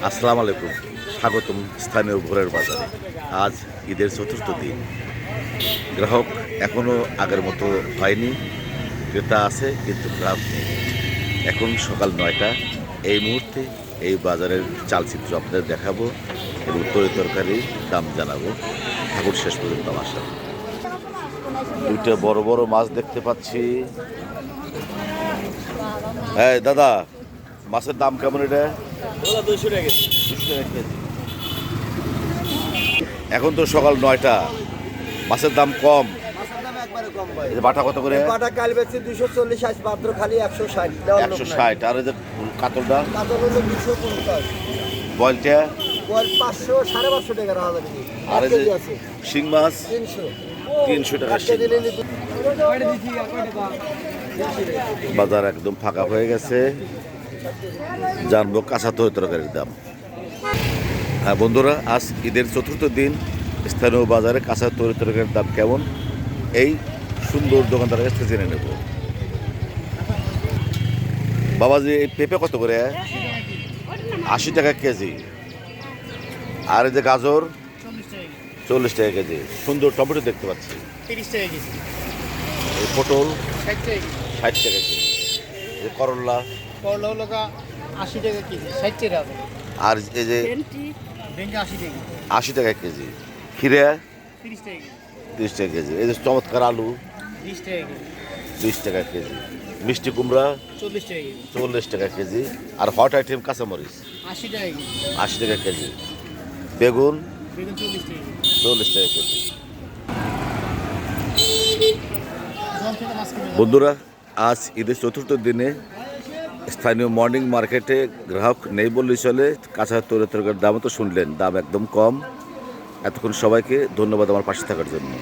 আসসালামু আলাইকুম, স্বাগতম স্থানীয় ভোরের বাজারে। আজ ঈদের চতুর্থ দিন। গ্রাহক এখনও আগের মতো হয়নি, ক্রেতা আছে কিন্তু গ্রাহক নেই। এখন সকাল 9টা। এই মুহূর্তে এই বাজারের চালচিত্র আপনাদের দেখাবো এবং তরকারির দাম জানাবো। ঠাকুর শেষ পর্যন্ত আমার সাথে। দুইটা বড় বড় মাছ দেখতে পাচ্ছি। হ্যাঁ দাদা, মাছের দাম কেমন এটা? 200 টাকা। 200 টাকা কেজি। এখন তো সকাল 9টা, মাছের দাম কম। মাছের দাম একবারে কম ভাই। এই যে বাটা কত করে? বাটা কাল বেচছি 240, আজ মাত্র খালি 160। 160। আর এই যে কাতলটা? কাতল হলো 250। বয়েলটা? বল 500, 550 টাকা রাখা যাবে। আর এই যে কেজি আছে শিং মাছ? 300। 300 টাকা আজকে শিং দিলে মাছ। কয়টা দিছি আর কয়টা দাম? বাজার একদম ফাঁকা হয়ে গেছে। জানবো কাঁচা তরকারির দাম। হ্যাঁ বন্ধুরা, আজ ঈদের চতুর্থ দিন। স্থানীয় বাজারে কাঁচা তরকারির দাম কেমন এই সুন্দর দোকানদারের কাছ থেকে জেনে নেব। বাবাজি, এই পেঁপে কত করে? 80 টাকা কেজি। আর এই যে গাজর? 40 টাকা কেজি। সুন্দর টমেটো দেখতে পাচ্ছি। 30 টাকা কেজি। এই পটল? 60 টাকা কেজি। 60 টাকা কেজি। এই করল্লা? করলা হলো 80 টাকা কেজি, 60 টাকা। আর এই যে ভেন্ডি 80 টাকা। 80 টাকা কেজি। খিরে? 30 টাকা কেজি। 30 টাকা কেজি। এই যে চমৎকার আলু? 20 টাকা কেজি। 20 টাকা কেজি। মিষ্টি কুমড়া? 40 টাকা কেজি। 40 টাকা কেজি। আর হট আইটেম কাঁচামরিচ? 80 টাকা কেজি। 80 টাকা কেজি। বেগুন? বেগুন 40 টাকা কেজি। 40 টাকা কেজি। জল থেকে মাছ কিনে বন্ধুরা, আজ ঈদের চতুর্থ দিনে স্থানীয় মর্নিং মার্কেটে গ্রাহক নেই বললেই চলে। কাঁচা তরকারির দামও তো শুনলেন, দাম একদম কম। এতক্ষণ সবাইকে ধন্যবাদ আমার পাশে থাকার জন্য।